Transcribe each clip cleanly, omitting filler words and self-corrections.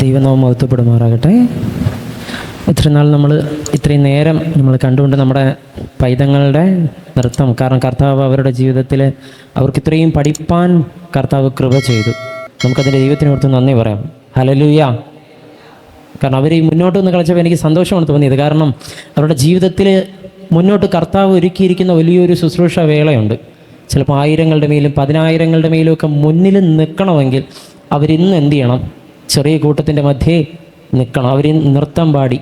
ദൈവനാമം മഹത്വപ്പെടുമാറാകട്ടെ. ഇത്രയും നാൾ ഇത്രയും നേരം നമ്മൾ കണ്ടുകൊണ്ട് നമ്മുടെ പൈതങ്ങളുടെ നൃത്തം, കാരണം കർത്താവ് അവരുടെ ജീവിതത്തിൽ അവർക്ക് ഇത്രയും പഠിപ്പാൻ കർത്താവ് കൃപ ചെയ്തു. നമുക്കതിൻ്റെ ദൈവത്തിനോർത്ത് നന്ദി പറയാം. ഹല്ലേലൂയ. കാരണം അവർ ഈ മുന്നോട്ട് നിന്ന് കളിച്ചപ്പോൾ എനിക്ക് സന്തോഷമാണ് തോന്നിയത്. കാരണം അവരുടെ ജീവിതത്തിൽ മുന്നോട്ട് കർത്താവ് ഒരുക്കിയിരിക്കുന്ന വലിയൊരു ശുശ്രൂഷ വേളയുണ്ട്. ചിലപ്പോൾ ആയിരങ്ങളുടെ മേലും 10,000ങ്ങളുടെ മേലും ഒക്കെ മുന്നിൽ നിൽക്കണമെങ്കിൽ അവരിന്ന് എന്ത് ചെയ്യണം? ചെറിയ കൂട്ടത്തിൻ്റെ മധ്യേ നിൽക്കണം. അവർ നൃത്തം പാടി,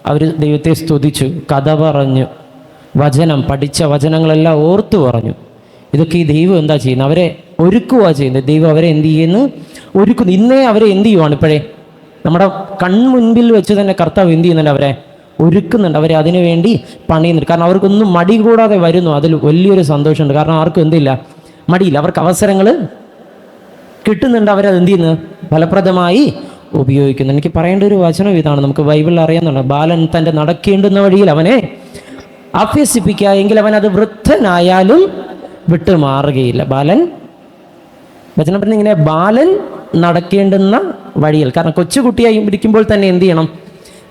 അവർ ദൈവത്തെ സ്തുതിച്ചു, കഥ പറഞ്ഞു, വചനം പഠിച്ച വചനങ്ങളെല്ലാം ഓർത്തു പറഞ്ഞു. ഇതൊക്കെ ഈ ദൈവം എന്താ ചെയ്യുന്നത്? അവരെ ഒരുക്കുക ചെയ്യുന്നത്. ദൈവം അവരെ എന്ത് ചെയ്യുന്നു? ഒരുക്കുന്നു. ഇന്നേ അവരെ എന്ത് ചെയ്യുവാണ്? ഇപ്പോഴേ നമ്മുടെ കൺമുൻപിൽ വെച്ച് തന്നെ കർത്താവ് എന്ത് ചെയ്യുന്നുണ്ട്? അവരെ ഒരുക്കുന്നുണ്ട്. അവരെ അതിനു വേണ്ടി പണിയുന്നുണ്ട്. കാരണം അവർക്കൊന്നും മടി കൂടാതെ വരുന്നു. അതിൽ വലിയൊരു സന്തോഷമുണ്ട്. കാരണം ആർക്കും എന്തില്ല? മടിയില്ല. അവർക്ക് അവസരങ്ങൾ കിട്ടുന്നുണ്ട്. അവരത് എന്ത് ചെയ്യുന്നു? ഫലപ്രദമായി ഉപയോഗിക്കുന്നു. എനിക്ക് പറയേണ്ട ഒരു വചനം ഇതാണ്. നമുക്ക് ബൈബിളിൽ അറിയാവുന്നതാണ്. ബാലൻ തൻ്റെ നടക്കേണ്ടുന്ന വഴിയിൽ അവനെ അഭ്യസിപ്പിക്കുക, എങ്കിൽ അവൻ അത് വൃദ്ധനായാലും വിട്ടു മാറുകയില്ല. ബാലൻ വചനം പറഞ്ഞ ഇങ്ങനെ, ബാലൻ നടക്കേണ്ടുന്ന വഴിയിൽ. കാരണം കൊച്ചുകുട്ടിയായി ഇരിക്കുമ്പോൾ തന്നെ എന്ത് ചെയ്യണം?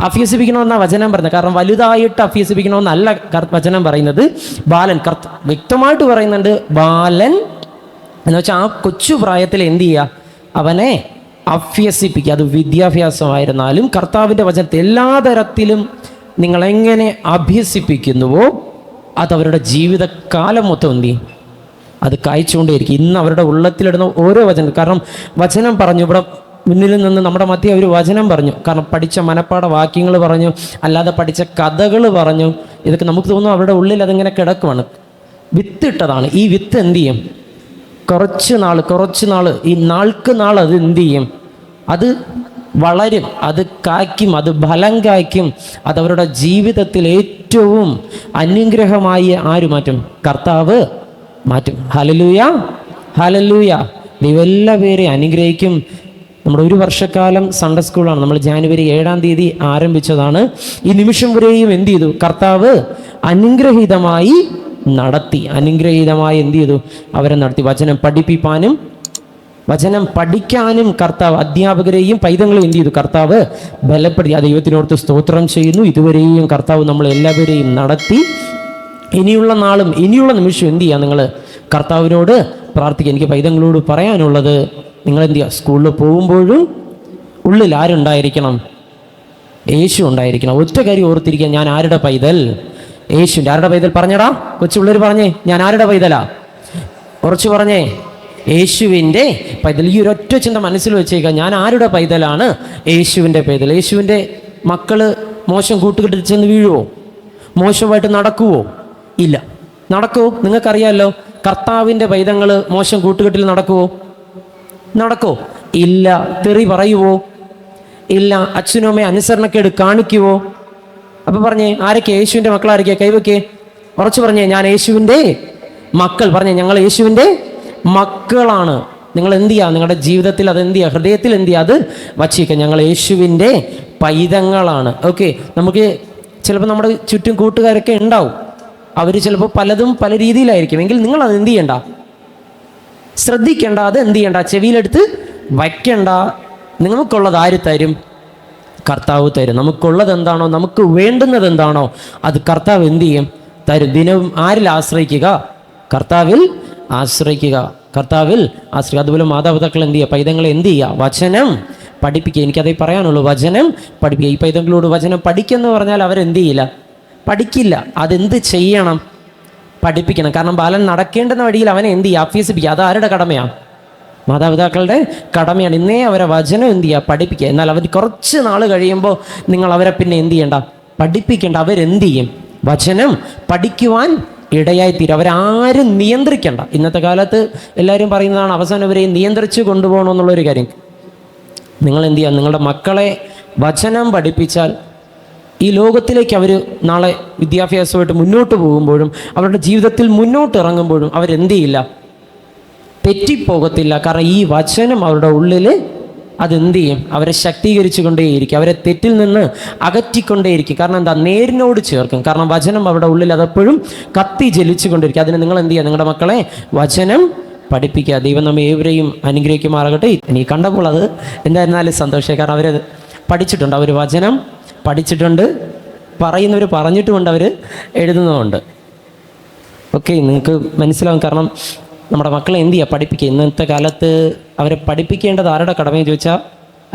അഭ്യസിപ്പിക്കണമെന്നാണ് വചനം പറയുന്നത്. കാരണം വലുതായിട്ട് അഭ്യസിപ്പിക്കണമെന്നല്ല വചനം പറയുന്നത്. ബാലൻ വ്യക്തമായിട്ട് പറയുന്നുണ്ട്. ബാലൻ എന്ന് വെച്ചാൽ ആ കൊച്ചു പ്രായത്തിൽ എന്ത് ചെയ്യുക? അവനെ അഭ്യസിപ്പിക്കുക. അത് വിദ്യാഭ്യാസമായിരുന്നാലും കർത്താവിൻ്റെ വചനത്തെ എല്ലാ തരത്തിലും നിങ്ങളെങ്ങനെ അഭ്യസിപ്പിക്കുന്നുവോ അത് അവരുടെ ജീവിതകാലം മൊത്തം എന്ത് ചെയ്യും? അത് കായ്ച്ചുകൊണ്ടേയിരിക്കും. ഇന്ന് അവരുടെ ഉള്ളത്തിലിടുന്ന ഓരോ വചനം, കാരണം വചനം പറഞ്ഞു, ഇവിടെ മുന്നിൽ നിന്ന് നമ്മുടെ മധ്യ ഒരു വചനം പറഞ്ഞു. കാരണം പഠിച്ച മനപ്പാട വാക്യങ്ങൾ പറഞ്ഞു, അല്ലാതെ പഠിച്ച കഥകൾ പറഞ്ഞു. ഇതൊക്കെ നമുക്ക് തോന്നും അവരുടെ ഉള്ളിൽ അതിങ്ങനെ കിടക്കുവാണ്. വിത്തിട്ടതാണ്. ഈ വിത്ത് എന്ത് ചെയ്യും? കുറച്ച് നാൾ ഈ നാൾക്ക് നാൾ അത് എന്ത് ചെയ്യും? അത് വളരും, അത് കായ്ക്കും, അത് ഫലം കായ്ക്കും. അതവരുടെ ജീവിതത്തിൽ ഏറ്റവും അനുഗ്രഹമായി ആര് മാറ്റും? കർത്താവ് മാറ്റും. Hallelujah, hallelujah. ദൈവം എല്ലാവരെയും അനുഗ്രഹിക്കും. നമ്മുടെ ഒരു വർഷക്കാലം സൺഡേ സ്കൂളാണ്. നമ്മൾ ജാനുവരി 7-ാം തീയതി ആരംഭിച്ചതാണ്. ഈ നിമിഷം വരെയും എന്ത് ചെയ്തു? കർത്താവ് അനുഗ്രഹീതമായി നടത്തി. അനുഗ്രഹീതമായി എന്ത് ചെയ്തു? അവരെ നടത്തി. വചനം പഠിപ്പിക്കാനും വചനം പഠിക്കാനും കർത്താവ് അധ്യാപകരെയും പൈതങ്ങളെയും എന്ത് ചെയ്തു? കർത്താവ് ബലപ്പെടുത്തി. ആ ദൈവത്തിനോർത്ത് സ്തോത്രം ചെയ്യുന്നു. ഇതുവരെയും കർത്താവ് നമ്മൾ എല്ലാവരെയും നടത്തി. ഇനിയുള്ള നാളും ഇനിയുള്ള നിമിഷവും എന്ത് ചെയ്യുക? നിങ്ങൾ കർത്താവിനോട് പ്രാർത്ഥിക്കുക. എനിക്ക് പൈതങ്ങളോട് പറയാനുള്ളത്, നിങ്ങൾ എന്ത് ചെയ്യുക? സ്കൂളിൽ പോകുമ്പോഴും ഉള്ളിൽ ആരുണ്ടായിരിക്കണം? യേശു ഉണ്ടായിരിക്കണം. ഒറ്റ കാര്യം ഓർത്തിരിക്കുക, ഞാൻ ആരുടെ പൈതൽ? യേശുവിൻ്റെ. ആരുടെ പൈതൽ? പറഞ്ഞടാ കൊച്ചു പിള്ളേർ പറഞ്ഞേ, ഞാൻ ആരുടെ പൈതലാ? ഉറച്ചു പറഞ്ഞേ, യേശുവിൻ്റെ പൈതൽ. ഈ ഒരൊറ്റ ചിന്ത മനസ്സിൽ വെച്ചേക്കുക, ഞാൻ ആരുടെ പൈതലാണ്? യേശുവിൻ്റെ പൈതൽ. യേശുവിൻ്റെ മക്കൾ മോശം കൂട്ടുകെട്ടിൽ ചെന്ന് വീഴുവോ? മോശമായിട്ട് നടക്കുവോ? ഇല്ല. നടക്കുവോ? നിങ്ങൾക്കറിയാമല്ലോ. കർത്താവിൻ്റെ പൈതങ്ങൾ മോശം കൂട്ടുകെട്ടിൽ നടക്കുവോ? നടക്കോ? ഇല്ല. തെറി പറയുവോ? ഇല്ല. അച്ഛനും അമ്മയെ അനുസരണക്കേട് കാണിക്കുവോ? അപ്പം പറഞ്ഞേ, ആരൊക്കെ? യേശുവിൻ്റെ മക്കൾ ആരൊക്കെ? കൈവയ്ക്കേ. ഉറച്ചു പറഞ്ഞേ, ഞാൻ യേശുവിൻ്റെ മക്കൾ. പറഞ്ഞേ, ഞങ്ങൾ യേശുവിൻ്റെ മക്കളാണ്. നിങ്ങൾ എന്ത് ചെയ്യുക? നിങ്ങളുടെ ജീവിതത്തിൽ അത് എന്ത് ചെയ്യുക? ഹൃദയത്തിൽ എന്ത് ചെയ്യുക? അത് വച്ചിരിക്കുക. ഞങ്ങൾ യേശുവിൻ്റെ പൈതങ്ങളാണ്. ഓക്കെ. നമുക്ക് ചിലപ്പോൾ നമ്മുടെ ചുറ്റും കൂട്ടുകാരൊക്കെ ഉണ്ടാവും. അവർ ചിലപ്പോൾ പലതും പല രീതിയിലായിരിക്കും. എങ്കിൽ നിങ്ങൾ അത് എന്ത് ചെയ്യണ്ട? ശ്രദ്ധിക്കേണ്ട. അത് എന്ത് ചെയ്യണ്ട? ചെവിയിലെടുത്ത് വയ്ക്കണ്ട. നിങ്ങൾക്കുള്ളത് ആര് തരും? കർത്താവ് തരും. നമുക്കുള്ളത് എന്താണോ, നമുക്ക് വേണ്ടുന്നത് എന്താണോ, അത് കർത്താവ് എന്ത് ചെയ്യും? തരും. ദിനവും ആരിൽ ആശ്രയിക്കുക? കർത്താവിൽ ആശ്രയിക്കുക. കർത്താവിൽ ആശ്രയിക്കുക. അതുപോലെ മാതാപിതാക്കൾ എന്ത് ചെയ്യുക? പൈതങ്ങളെ എന്ത് ചെയ്യുക? വചനം പഠിപ്പിക്കുക. എനിക്കതേ പറയാനുള്ളൂ. വചനം പഠിപ്പിക്കുക. ഈ പൈതങ്ങളോട് വചനം പഠിക്കുമെന്ന് പറഞ്ഞാൽ അവരെന്ത് ചെയ്യില്ല? പഠിക്കില്ല. അതെന്ത് ചെയ്യണം? പഠിപ്പിക്കണം. കാരണം ബാലൻ നടക്കേണ്ടുന്ന വഴിയിൽ അവനെ എന്ത് ചെയ്യുക? അഭ്യസിപ്പിക്കുക. അത് ആരുടെ കടമയാണ്? മാതാപിതാക്കളുടെ കടമയാണ്. ഇന്നേ അവരെ വചനം എന്ത് ചെയ്യുക? പഠിപ്പിക്കുക. എന്നാൽ അവർ കുറച്ച് നാൾ കഴിയുമ്പോൾ നിങ്ങൾ അവരെ പിന്നെ എന്ത് ചെയ്യണ്ട? പഠിപ്പിക്കേണ്ട. അവരെന്ത് ചെയ്യും? വചനം പഠിക്കുവാൻ ഇടയായിത്തീരും. അവരാരും നിയന്ത്രിക്കേണ്ട. ഇന്നത്തെ കാലത്ത് എല്ലാവരും പറയുന്നതാണ് അവസാനം അവരെ നിയന്ത്രിച്ച് കൊണ്ടുപോകണമെന്നുള്ളൊരു കാര്യം. നിങ്ങൾ എന്ത് ചെയ്യുക? നിങ്ങളുടെ മക്കളെ വചനം പഠിപ്പിച്ചാൽ ഈ ലോകത്തിലേക്ക് അവർ നാളെ വിദ്യാഭ്യാസമായിട്ട് മുന്നോട്ട് പോകുമ്പോഴും അവരുടെ ജീവിതത്തിൽ മുന്നോട്ട് ഇറങ്ങുമ്പോഴും അവരെന്ത് ചെയ്യില്ല? തെറ്റിപ്പോകത്തില്ല. കാരണം ഈ വചനം അവരുടെ ഉള്ളിൽ അതെന്ത് ചെയ്യും? അവരെ ശക്തീകരിച്ചു കൊണ്ടേയിരിക്കും. അവരെ തെറ്റിൽ നിന്ന് അകറ്റിക്കൊണ്ടേയിരിക്കും. കാരണം എന്താ? നേരിനോട് ചേർക്കും. കാരണം വചനം അവരുടെ ഉള്ളിൽ അതെപ്പോഴും കത്തി ജ്വലിച്ചു കൊണ്ടിരിക്കും. അതിന് നിങ്ങൾ എന്ത് ചെയ്യുക? നിങ്ങളുടെ മക്കളെ വചനം പഠിപ്പിക്കുക. ദൈവം നമ്മെ ഏവരെയും അനുഗ്രഹിക്കുമാറാകട്ടെ. ഇനി കണ്ടപ്പോൾ അത് എന്തായിരുന്നാലും സന്തോഷം. കാരണം അവർ പഠിച്ചിട്ടുണ്ട്, അവർ വചനം പഠിച്ചിട്ടുണ്ട്, പറയുന്നവർ പറഞ്ഞിട്ടുമുണ്ട്, അവർ എഴുതുന്നതുമുണ്ട്. ഓക്കെ, നിങ്ങൾക്ക് മനസ്സിലാവും. കാരണം നമ്മുടെ മക്കളെ എന്ത് ചെയ്യുക, പഠിപ്പിക്കുക. ഇന്നത്തെ കാലത്ത് അവരെ പഠിപ്പിക്കേണ്ടത് ആരുടെ കടമയെന്ന് ചോദിച്ചാൽ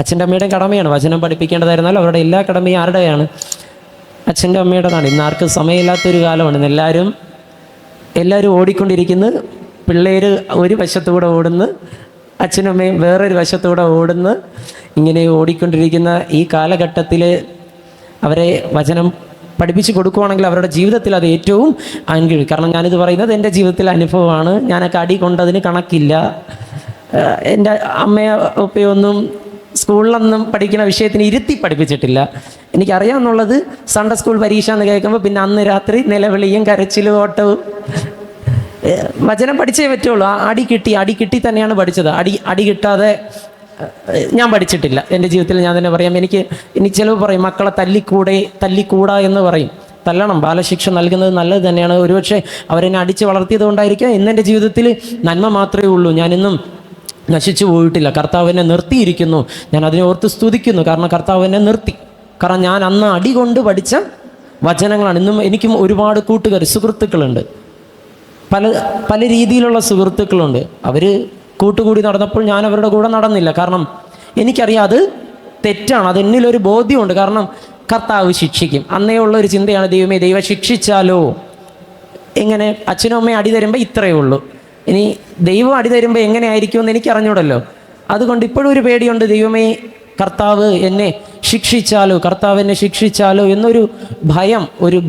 അച്ഛൻ്റെ അമ്മയുടെയും കടമയാണ്. വചനം പഠിപ്പിക്കേണ്ടതായിരുന്നാലും അവരുടെ എല്ലാ കടമയും ആരുടെയാണ്? അച്ഛൻ്റെ അമ്മയുടേതാണ്. ഇന്ന് ആർക്കും സമയമില്ലാത്തൊരു കാലമാണ്. ഇന്ന് എല്ലാവരും ഓടിക്കൊണ്ടിരിക്കുന്നു. പിള്ളേർ ഒരു വശത്തൂടെ ഓടുന്നു, അച്ഛനും അമ്മയും വേറൊരു വശത്തൂടെ ഓടുന്നു. ഇങ്ങനെ ഓടിക്കൊണ്ടിരിക്കുന്ന ഈ കാലഘട്ടത്തിൽ അവരെ വചനം പഠിപ്പിച്ച് കൊടുക്കുകയാണെങ്കിൽ അവരുടെ ജീവിതത്തിൽ അത് ഏറ്റവും അനുഗ്രഹിക്കും. കാരണം ഞാനിത് പറയുന്നത് എൻ്റെ ജീവിതത്തിലെ അനുഭവമാണ്. ഞാനൊക്കെ അടി കൊണ്ടതിന് കണക്കില്ല. എൻ്റെ അമ്മയോ ഒപ്പയൊന്നും സ്കൂളിലൊന്നും പഠിക്കുന്ന വിഷയത്തിന് ഇരുത്തി പഠിപ്പിച്ചിട്ടില്ല. എനിക്കറിയാമെന്നുള്ളത് സൺഡേ സ്കൂൾ പരീക്ഷ എന്ന് കേൾക്കുമ്പോൾ പിന്നെ അന്ന് രാത്രി നിലവിളിയും കരച്ചിലും ഓട്ടവും. വചനം പഠിച്ചേ പറ്റുള്ളൂ. അടി കിട്ടി തന്നെയാണ് പഠിച്ചത്. അടി കിട്ടാതെ ഞാൻ പഠിച്ചിട്ടില്ല എൻ്റെ ജീവിതത്തിൽ. ഞാൻ തന്നെ പറയാം, ഇനി ചിലവ് പറയും മക്കളെ തല്ലിക്കൂടാ എന്ന് പറയും. തല്ലണം, ബാലശിക്ഷ നൽകുന്നത് നല്ലത് തന്നെയാണ്. ഒരുപക്ഷെ അവരെന്നെ അടിച്ച് വളർത്തിയത് കൊണ്ടായിരിക്കാം ഇന്നെൻ്റെ ജീവിതത്തിൽ നന്മ മാത്രമേ ഉള്ളൂ. ഞാനിന്നും നശിച്ചു പോയിട്ടില്ല. കർത്താവ് എന്നെ നിർത്തിയിരിക്കുന്നു. ഞാൻ അതിനെ ഓർത്ത് സ്തുതിക്കുന്നു. കാരണം കർത്താവ് എന്നെ നിർത്തി. കാരണം ഞാൻ അന്ന് അടി കൊണ്ട് പഠിച്ച വചനങ്ങളാണ്. ഇന്നും എനിക്കും ഒരുപാട് സുഹൃത്തുക്കളുണ്ട്. പല രീതിയിലുള്ള സുഹൃത്തുക്കളുണ്ട്. അവർ കൂട്ടുകൂടി നടന്നപ്പോൾ ഞാൻ അവരുടെ കൂടെ നടന്നില്ല. കാരണം എനിക്കറിയാം അത് തെറ്റാണ്. അത് എന്നിലൊരു ബോധ്യമുണ്ട്. കാരണം കർത്താവ് ശിക്ഷിക്കും. അന്നേ ഉള്ളൊരു ചിന്തയാണ്, ദൈവം ശിക്ഷിച്ചാലോ. എങ്ങനെ? അച്ഛനും അമ്മയും അടി തരുമ്പോൾ ഇത്രയേ ഉള്ളൂ. ഇനി ദൈവം അടി തരുമ്പോൾ എങ്ങനെയായിരിക്കുമെന്ന് എനിക്ക് അറിഞ്ഞൂടല്ലോ. അതുകൊണ്ട് ഇപ്പോഴും ഒരു പേടിയുണ്ട്, ദൈവമേ കർത്താവ് എന്നെ ശിക്ഷിച്ചാലോ എന്നൊരു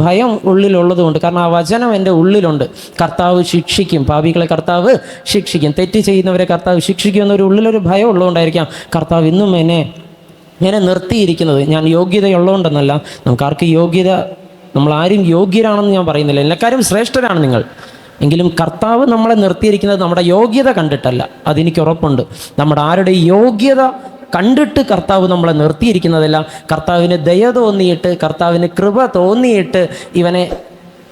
ഭയം ഉള്ളിലുള്ളതുകൊണ്ട്. കാരണം ആ വചനം എൻ്റെ ഉള്ളിലുണ്ട്. കർത്താവ് ശിക്ഷിക്കും, പാപികളെ കർത്താവ് ശിക്ഷിക്കും, തെറ്റ് ചെയ്യുന്നവരെ കർത്താവ് ശിക്ഷിക്കും എന്നൊരു ഉള്ളിലൊരു ഭയം ഉള്ളതുകൊണ്ടായിരിക്കാം കർത്താവ് ഇന്നും എന്നെ നിർത്തിയിരിക്കുന്നത്. ഞാൻ യോഗ്യതയുള്ളതുകൊണ്ടെന്നല്ല. നമ്മളാരും യോഗ്യരാണെന്ന് ഞാൻ പറയുന്നില്ല. എല്ലാക്കാരും ശ്രേഷ്ഠരാണ് നിങ്ങൾ. എങ്കിലും കർത്താവ് നമ്മളെ നിർത്തിയിരിക്കുന്നത് നമ്മുടെ യോഗ്യത കണ്ടിട്ടല്ല. അതെനിക്ക് ഉറപ്പുണ്ട്. നമ്മുടെ ആരുടെ യോഗ്യത കണ്ടിട്ട് കർത്താവ് നമ്മളെ നിർത്തിയിരിക്കുന്നതല്ല. കർത്താവിന് ദയ തോന്നിയിട്ട്, കർത്താവിന് കൃപ തോന്നിയിട്ട് ഇവനെ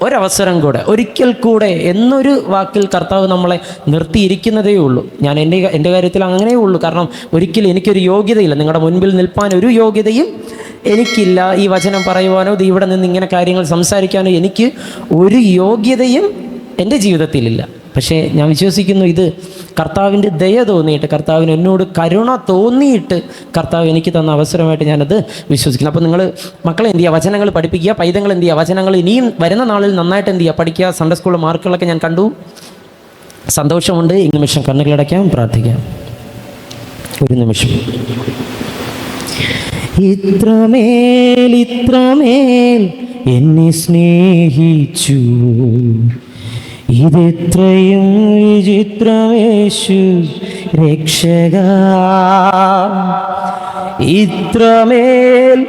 ഒരവസരം കൂടെ, ഒരിക്കൽ കൂടെ എന്നൊരു വാക്കിൽ കർത്താവ് നമ്മളെ നിർത്തിയിരിക്കുന്നതേ ഉള്ളൂ. ഞാൻ എൻ്റെ കാര്യത്തിൽ അങ്ങനെയേ ഉള്ളൂ. കാരണം ഒരിക്കലും എനിക്കൊരു യോഗ്യതയില്ല. നിങ്ങളുടെ മുൻപിൽ നിൽപ്പാൻ ഒരു യോഗ്യതയും എനിക്കില്ല. ഈ വചനം പറയുവാനോ ഇവിടെ നിന്ന് ഇങ്ങനെ കാര്യങ്ങൾ സംസാരിക്കാനോ എനിക്ക് ഒരു യോഗ്യതയും എൻ്റെ ജീവിതത്തിലില്ല. പക്ഷേ ഞാൻ വിശ്വസിക്കുന്നു, ഇത് കർത്താവിൻ്റെ ദയ തോന്നിയിട്ട്, കർത്താവിന് എന്നോട് കരുണ തോന്നിയിട്ട് കർത്താവ് എനിക്ക് തന്ന അവസരമായിട്ട് ഞാനത് വിശ്വസിക്കുന്നു. അപ്പോൾ നിങ്ങൾ മക്കളെ എന്ത് ചെയ്യുക, വചനങ്ങൾ പഠിപ്പിക്കുക. പൈതങ്ങൾ എന്ത് ചെയ്യുക, വചനങ്ങൾ ഇനിയും വരുന്ന നാളിൽ നന്നായിട്ട് എന്ത് ചെയ്യുക, പഠിക്കുക. സൺഡേ സ്കൂളിലെ മാർക്കുകളൊക്കെ ഞാൻ കണ്ടു, സന്തോഷമുണ്ട്. ഈ നിമിഷം കണ്ണുകളടയ്ക്കാം, പ്രാർത്ഥിക്കാം. ഒരു നിമിഷം. ഇത്രമേൽ എന്നെ സ്നേഹിച്ചു, ഇതെത്രയും വിചിത്രമേശു രക്ഷക. ഇത്രമേൽ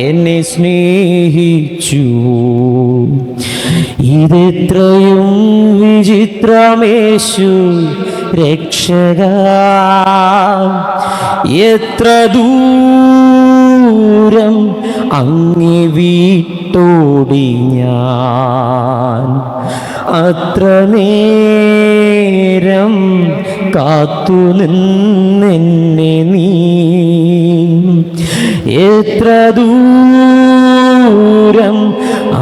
എന്നെ സ്നേഹിച്ചു, ഇതെത്രയും വിചിത്രമേശു രക്ഷക. എത്ര ദൂരം അങ്ങേ വിട്ടോടി ഞാൻ, അത്ര നേരം കാത്തു നിന്നെന്നെ നീ. എത്ര ദൂരം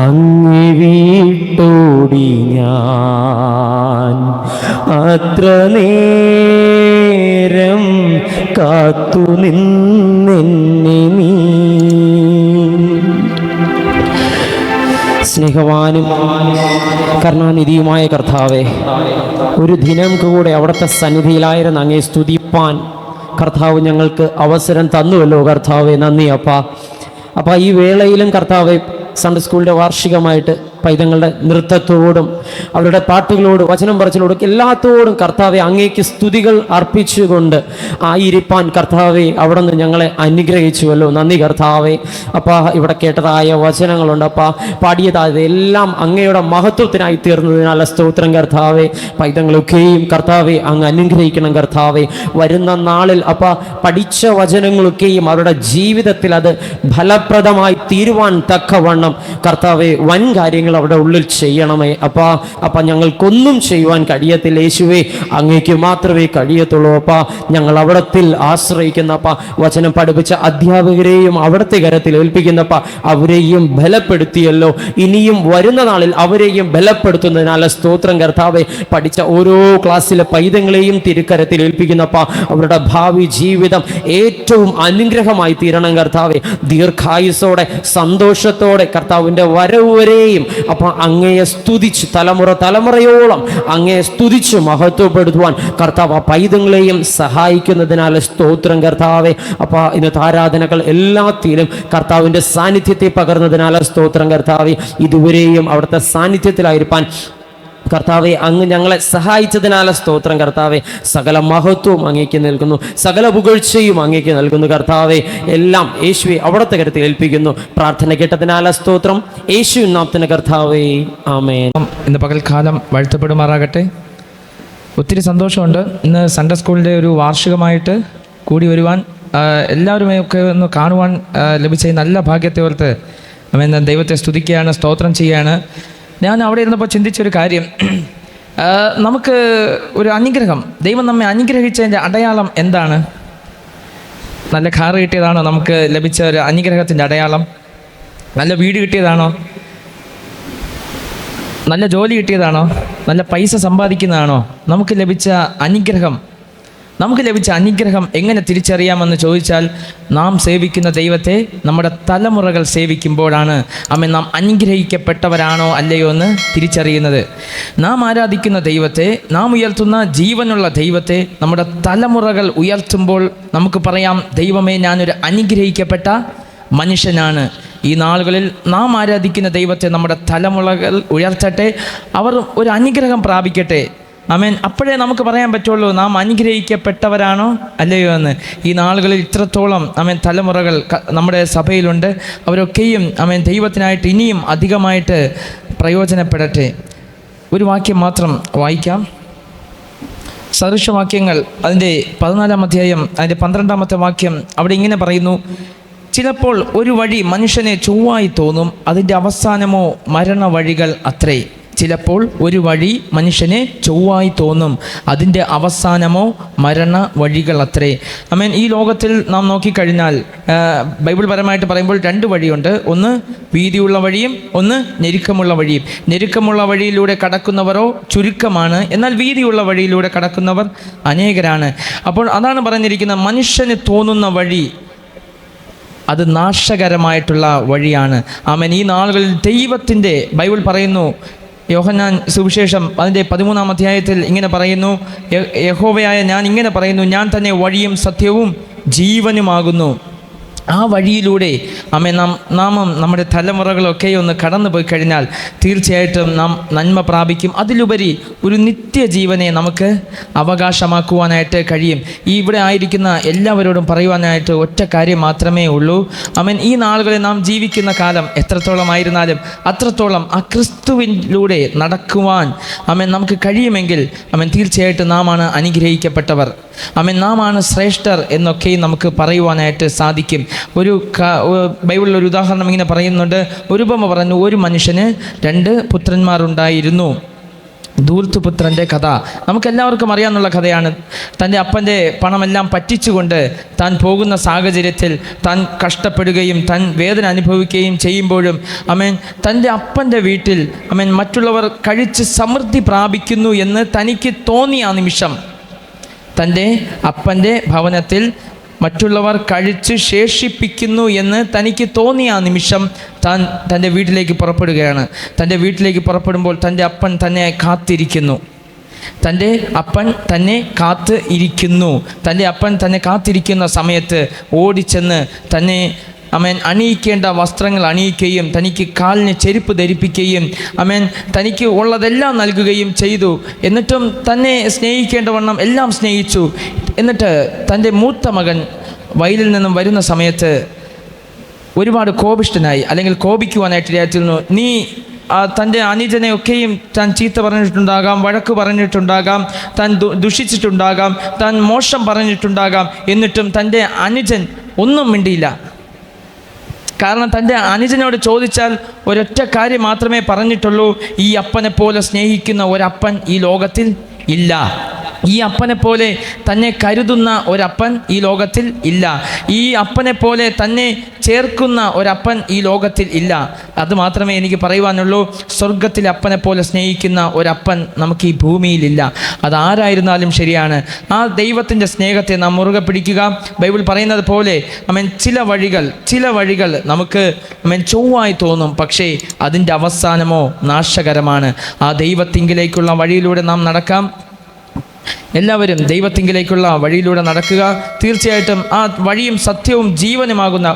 അങ്ങേ വിട്ടോടി ഞാൻ, അത്ര നേരം കാത്തു നിന്നെന്നെ നീ. സ്നേഹവാനും കരുണാനിധിയുമായ കർത്താവേ, ഒരു ദിനം കൂടെ അവിടുത്തെ സന്നിധിയിലായിരുന്നു അങ്ങേ സ്തുതിപ്പാൻ കർത്താവ് ഞങ്ങൾക്ക് അവസരം തന്നുവല്ലോ. കർത്താവേ നന്ദി അപ്പാ. ഈ വേളയിലും കർത്താവേ സൺഡേ സ്കൂളിൻ്റെ വാർഷികമായിട്ട് പൈതങ്ങളുടെ നൃത്തത്തോടും അവരുടെ പാട്ടുകളോടും വചനം പറച്ചിലോടും എല്ലാത്തോടും കർത്താവെ അങ്ങേക്ക് സ്തുതികൾ അർപ്പിച്ചുകൊണ്ട് ആയിരിക്കാൻ കർത്താവെ അവിടെ നിന്ന് ഞങ്ങളെ അനുഗ്രഹിച്ചുവല്ലോ. നന്ദി കർത്താവെ. ഇവിടെ കേട്ടതായ വചനങ്ങളുണ്ട്, പാടിയതായത് എല്ലാം അങ്ങയുടെ മഹത്വത്തിനായി തീർന്നതിനാൽ സ്തോത്രം കർത്താവെ. പൈതങ്ങളൊക്കെയും കർത്താവെ അങ്ങ് അനുഗ്രഹിക്കണം കർത്താവെ. വരുന്ന നാളിൽ പഠിച്ച വചനങ്ങളൊക്കെയും അവരുടെ ജീവിതത്തിൽ അത് ഫലപ്രദമായി തീരുവാൻ തക്കവണ്ണം കർത്താവെ വൻ കാര്യങ്ങൾ കാര്യങ്ങൾ അവിടെ ഉള്ളിൽ ചെയ്യണമേ അപ്പാ ഞങ്ങൾക്കൊന്നും ചെയ്യുവാൻ കഴിയത്തില്ല യേശുവേ, അങ്ങേക്ക് മാത്രമേ കഴിയത്തുള്ളൂ അപ്പാ. ഞങ്ങൾ അവിടത്തിൽ ആശ്രയിക്കുന്നപ്പ, വചനം പഠിപ്പിച്ച അധ്യാപകരെയും അവിടുത്തെ കരത്തിൽ ഏൽപ്പിക്കുന്നപ്പ, അവരെയും ബലപ്പെടുത്തിയല്ലോ. ഇനിയും വരുന്ന നാളിൽ അവരെയും ബലപ്പെടുത്തുന്നതിനാൽ സ്തോത്രം കർത്താവെ. പഠിച്ച ഓരോ ക്ലാസ്സിലെ പൈതങ്ങളെയും തിരുക്കരത്തിൽ ഏൽപ്പിക്കുന്നപ്പ, അവരുടെ ഭാവി ജീവിതം ഏറ്റവും അനുഗ്രഹമായി തീരണം കർത്താവെ. ദീർഘായുസോടെ സന്തോഷത്തോടെ കർത്താവിൻ്റെ വരവ് വരെയും അപ്പൊ അങ്ങയെ സ്തുതിച്ച് തലമുറയോളം അങ്ങയെ സ്തുതിച്ച് മഹത്വപ്പെടുത്തുവാൻ കർത്താവ് ആ പൈതങ്ങളെയും സഹായിക്കുന്നതിനാൽ സ്തോത്രം കർത്താവെ. അപ്പൊ ഇന്നത്തെ ആരാധനകൾ എല്ലാത്തിലും കർത്താവിൻ്റെ സാന്നിധ്യത്തെ പകർന്നതിനാൽ സ്തോത്രം കർത്താവെ. ഇതുവരെയും അവിടുത്തെ സാന്നിധ്യത്തിലായിരിക്കാൻ കർത്താവെ അങ്ങ് ഞങ്ങളെ സഹായിച്ചതിനാൽ സ്തോത്രം കർത്താവെ. സകല മഹത്വവും അങ്ങേക്ക് നൽകുന്നു, സകല പുകഴ്ചയും അങ്ങേക്ക് നൽകുന്നു കർത്താവെ. എല്ലാം യേശുവെ അവിടുത്തെ കരത്തിൽ ഏൽപ്പിക്കുന്നു. പ്രാർത്ഥന കേട്ടതിനാൽ സ്തോത്രം, യേശു നാമത്തിന് കർത്താവേ, ആമേൻ. ഇന്ന് പകൽക്കാലം വാഴ്ത്തപ്പെടുമാറാകട്ടെ. ഒത്തിരി സന്തോഷമുണ്ട്. ഇന്ന് സൺഡേ സ്കൂളിൻ്റെ ഒരു വാർഷികമായിട്ട് കൂടി വരുവാൻ എല്ലാവരുമൊക്കെ ഒന്ന് കാണുവാൻ ലഭിച്ച ഈ നല്ല ഭാഗ്യത്തെ ഓർത്ത് ദൈവത്തെ സ്തുതിക്കുകയാണ്, സ്തോത്രം ചെയ്യുകയാണ്. ഞാൻ അവിടെ ഇരുന്നപ്പോൾ ചിന്തിച്ചൊരു കാര്യം, നമുക്ക് ഒരു അനുഗ്രഹം, ദൈവം നമ്മെ അനുഗ്രഹിച്ചതിൻ്റെ അടയാളം എന്താണ്? നല്ല കാറ് കിട്ടിയതാണോ നമുക്ക് ലഭിച്ച ഒരു അനുഗ്രഹത്തിൻ്റെ അടയാളം? നല്ല വീട് കിട്ടിയതാണോ? നല്ല ജോലി കിട്ടിയതാണോ? നല്ല പൈസ സമ്പാദിക്കുന്നതാണോ നമുക്ക് ലഭിച്ച അനുഗ്രഹം? നമുക്ക് ലഭിച്ച അനുഗ്രഹം എങ്ങനെ തിരിച്ചറിയാമെന്ന് ചോദിച്ചാൽ, നാം സേവിക്കുന്ന ദൈവത്തെ നമ്മുടെ തലമുറകൾ സേവിക്കുമ്പോഴാണ് നാം അനുഗ്രഹിക്കപ്പെട്ടവരാണോ അല്ലയോ എന്ന് തിരിച്ചറിയുന്നത്. നാം ആരാധിക്കുന്ന ദൈവത്തെ, നാം ഉയർത്തുന്ന ജീവനുള്ള ദൈവത്തെ നമ്മുടെ തലമുറകൾ ഉയർത്തുമ്പോൾ നമുക്ക് പറയാം, ദൈവമേ, ഞാനൊരു അനുഗ്രഹിക്കപ്പെട്ട മനുഷ്യനാണ്. ഈ നാളുകളിൽ നാം ആരാധിക്കുന്ന ദൈവത്തെ നമ്മുടെ തലമുറകൾ ഉയർത്തട്ടെ, അവർ ഒരു അനുഗ്രഹം പ്രാപിക്കട്ടെ. ആമേൻ. അപ്പോഴേ നമുക്ക് പറയാൻ പറ്റുള്ളൂ നാം അനുഗ്രഹിക്കപ്പെട്ടവരാണോ അല്ലയോ എന്ന്. ഈ നാളുകളിൽ ഇത്രത്തോളം തലമുറകൾ നമ്മുടെ സഭയിലുണ്ട്. അവരൊക്കെയും ദൈവത്തിനായിട്ട് ഇനിയും അധികമായിട്ട് പ്രയോജനപ്പെടട്ടെ. ഒരു വാക്യം മാത്രം വായിക്കാം. സദൃശവാക്യങ്ങൾ അതിൻ്റെ 14-ാം അധ്യായം അതിൻ്റെ 12-ാമത്തെ വാക്യം. അവിടെ ഇങ്ങനെ പറയുന്നു, ചിലപ്പോൾ ഒരു വഴി മനുഷ്യനെ ചൊവ്വായി തോന്നും, അതിൻ്റെ അവസാനമോ മരണ വഴികൾ അത്രേ. ചിലപ്പോൾ ഒരു വഴി മനുഷ്യനെ ചൊവ്വായി തോന്നും, അതിൻ്റെ അവസാനമോ മരണ വഴികൾ അത്രേ. ഈ ലോകത്തിൽ നാം നോക്കിക്കഴിഞ്ഞാൽ ബൈബിൾ പരമായിട്ട് പറയുമ്പോൾ 2 വഴിയുണ്ട്. ഒന്ന് വീതിയുള്ള വഴിയും ഒന്ന് ഞെരുക്കമുള്ള വഴിയും. ഞെരുക്കമുള്ള വഴിയിലൂടെ കടക്കുന്നവരോ ചുരുക്കമാണ്, എന്നാൽ വീതിയുള്ള വഴിയിലൂടെ കടക്കുന്നവർ അനേകരാണ്. അപ്പോൾ അതാണ് പറഞ്ഞിരിക്കുന്നത്, മനുഷ്യന് തോന്നുന്ന വഴി അത് നാശകരമായിട്ടുള്ള വഴിയാണ്. ഈ നാളുകളിൽ ദൈവത്തിൻ്റെ ബൈബിൾ പറയുന്നു, യോഹന്നാൻ സുവിശേഷം അതിൻ്റെ 13-ാം അധ്യായത്തിൽ ഇങ്ങനെ പറയുന്നു, യഹോവയായ ഞാൻ ഇങ്ങനെ പറയുന്നു, ഞാൻ തന്നെ വഴിയും സത്യവും ജീവനുമാകുന്നു. ആ വഴിയിലൂടെ നാം നമ്മുടെ തലമുറകളൊക്കെ ഒന്ന് കടന്നു പോയി കഴിഞ്ഞാൽ തീർച്ചയായിട്ടും നാം നന്മ പ്രാപിക്കും. അതിലുപരി ഒരു നിത്യജീവനെ നമുക്ക് അവകാശമാക്കുവാനായിട്ട് കഴിയും. ഇവിടെ ആയിരിക്കുന്ന എല്ലാവരോടും പറയുവാനായിട്ട് ഒറ്റ കാര്യം മാത്രമേ ഉള്ളൂ. ഈ നാളുകളിൽ നാം ജീവിക്കുന്ന കാലം എത്രത്തോളമായിരുന്നാലും അത്രത്തോളം ആ ക്രിസ്തുവിലൂടെ നടക്കുവാൻ നമുക്ക് കഴിയുമെങ്കിൽ തീർച്ചയായിട്ടും നാമാണ് അനുഗ്രഹിക്കപ്പെട്ടവർ. നാമാണ് ശ്രേഷ്ഠർ എന്നൊക്കെ നമുക്ക് പറയുവാനായിട്ട് സാധിക്കും. ബൈബിളിൽ ഒരു ഉദാഹരണം ഇങ്ങനെ പറയുന്നുണ്ട്. ഒരു ഉപമ പറഞ്ഞു, ഒരു മനുഷ്യന് 2 പുത്രന്മാരുണ്ടായിരുന്നു. ധൂർത്തുപുത്രൻ്റെ കഥ നമുക്കെല്ലാവർക്കും അറിയാവുന്ന കഥയാണ്. തൻ്റെ അപ്പൻ്റെ പണമെല്ലാം പറ്റിച്ചുകൊണ്ട് താൻ പോകുന്ന സാഹചര്യത്തിൽ താൻ കഷ്ടപ്പെടുകയും താൻ വേദന അനുഭവിക്കുകയും ചെയ്യുമ്പോഴും തൻ്റെ അപ്പൻ്റെ വീട്ടിൽ മറ്റുള്ളവർ കഴിച്ച് സമൃദ്ധി പ്രാപിക്കുന്നു എന്ന് തനിക്ക് തോന്നിയ ആ നിമിഷം, തൻ്റെ അപ്പൻ്റെ ഭവനത്തിൽ മറ്റുള്ളവർ കഴിച്ച് ശേഷിപ്പിക്കുന്നു എന്ന് തനിക്ക് തോന്നിയ ആ നിമിഷം താൻ തൻ്റെ വീട്ടിലേക്ക് പുറപ്പെടുകയാണ്. തൻ്റെ വീട്ടിലേക്ക് പുറപ്പെടുമ്പോൾ തൻ്റെ അപ്പൻ തന്നെ കാത്തിരിക്കുന്നു. തൻ്റെ അപ്പൻ തന്നെ കാത്ത് ഇരിക്കുന്നു. തൻ്റെ അപ്പൻ തന്നെ കാത്തിരിക്കുന്ന സമയത്ത് ഓടിച്ചെന്ന് തന്നെ അണിയിക്കേണ്ട വസ്ത്രങ്ങൾ അണിയിക്കുകയും തനിക്ക് കാലിന് ചെരുപ്പ് ധരിപ്പിക്കുകയും തനിക്ക് ഉള്ളതെല്ലാം നൽകുകയും ചെയ്തു. എന്നിട്ടും തന്നെ സ്നേഹിക്കേണ്ടവണ്ണം എല്ലാം സ്നേഹിച്ചു. എന്നിട്ട് തൻ്റെ മൂത്ത മകൻ വയലിൽ നിന്നും വരുന്ന സമയത്ത് ഒരുപാട് കോപിഷ്ഠനായി, അല്ലെങ്കിൽ കോപിക്കുവാനായിട്ട് ഇടയായിരുന്നു. നീ തൻ്റെ അനുജനെയൊക്കെയും താൻ ചീത്ത പറഞ്ഞിട്ടുണ്ടാകാം, വഴക്ക് പറഞ്ഞിട്ടുണ്ടാകാം, താൻ ദുഷിച്ചിട്ടുണ്ടാകാം, താൻ മോശം പറഞ്ഞിട്ടുണ്ടാകാം. എന്നിട്ടും തൻ്റെ അനുജൻ ഒന്നും മിണ്ടിയില്ല. കാരണം തൻ്റെ അനുജനോട് ചോദിച്ചാൽ ഒരൊറ്റ കാര്യം മാത്രമേ പറഞ്ഞിട്ടുള്ളൂ: ഈ അപ്പനെ പോലെ സ്നേഹിക്കുന്ന ഒരപ്പൻ ഈ ലോകത്തിൽ ഇല്ല. ഈ അപ്പനെ പോലെ തന്നെ കരുതുന്ന ഒരപ്പൻ ഈ ലോകത്തിൽ ഇല്ല. ഈ അപ്പനെ പോലെ തന്നെ ചേർക്കുന്ന ഒരപ്പൻ ഈ ലോകത്തിൽ ഇല്ല. അത് മാത്രമേ എനിക്ക് പറയുവാനുള്ളൂ. സ്വർഗത്തിലെ അപ്പനെ പോലെ സ്നേഹിക്കുന്ന ഒരപ്പൻ നമുക്ക് ഈ ഭൂമിയിലില്ല. അതാരായിരുന്നാലും ശരിയാണ്. ആ ദൈവത്തിൻ്റെ സ്നേഹത്തെ നാം മുറുകെ പിടിക്കുക. ബൈബിൾ പറയുന്നത് പോലെ ചില വഴികൾ നമുക്ക് ചൊവ്വായി തോന്നും, പക്ഷേ അതിൻ്റെ അവസാനമോ നാശകരമാണ്. ആ ദൈവത്തിങ്കിലേക്കുള്ള വഴിയിലൂടെ നാം നടക്കാം. എല്ലാവരും ദൈവത്തിങ്കിലേക്കുള്ള വഴിയിലൂടെ നടക്കുക. തീർച്ചയായിട്ടും ആ വഴിയും സത്യവും ജീവനുമാകുന്ന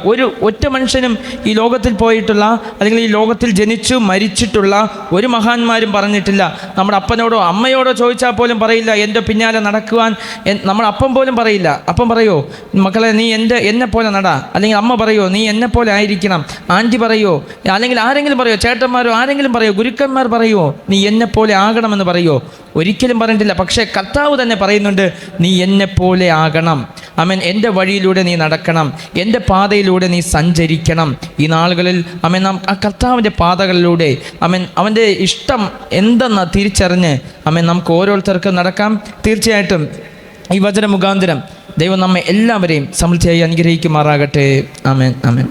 ഒറ്റ മനുഷ്യനും ഈ ലോകത്തിൽ പോയിട്ടുള്ള, അല്ലെങ്കിൽ ഈ ലോകത്തിൽ ജനിച്ചു മരിച്ചിട്ടുള്ള ഒരു മഹാന്മാരും പറഞ്ഞിട്ടില്ല. നമ്മുടെ അപ്പനോടോ അമ്മയോടോ ചോദിച്ചാൽ പോലും പറയില്ല എൻ്റെ പിന്നാലെ നടക്കുവാൻ. നമ്മുടെ അപ്പം പോലും പറയില്ല. അപ്പം പറയോ, മക്കളെ നീ എന്നെ പോലെ നടാ, അല്ലെങ്കിൽ അമ്മ പറയോ നീ എന്നെ പോലെ ആയിരിക്കണം, ആൻറ്റി പറയോ, അല്ലെങ്കിൽ ആരെങ്കിലും പറയോ, ചേട്ടന്മാരോ ആരെങ്കിലും പറയോ, ഗുരുക്കന്മാർ പറയോ നീ എന്നെ പോലെ ആകണമെന്ന് പറയോ? ഒരിക്കലും പറഞ്ഞിട്ടില്ല. പക്ഷേ കർത്താവ് തന്നെ പറയുന്നുണ്ട്, നീ എന്നെപ്പോലെ ആകണം. ആമേൻ. എൻ്റെ വഴിയിലൂടെ നീ നടക്കണം, എൻ്റെ പാതയിലൂടെ നീ സഞ്ചരിക്കണം. ഈ നാളുകളിൽ ആമേൻ നാം ആ കർത്താവിൻ്റെ പാതകളിലൂടെ ആമേൻ അവൻ്റെ ഇഷ്ടം എന്തെന്ന് തിരിച്ചറിഞ്ഞ് ആമേൻ നമുക്ക് ഓരോരുത്തർക്കും നടക്കാം. തീർച്ചയായിട്ടും ഈ വചന മുഖാന്തരം ദൈവം നമ്മെ എല്ലാവരെയും സമൃദ്ധിയായി അനുഗ്രഹിക്കുമാറാകട്ടെ. ആമേൻ, ആമേൻ.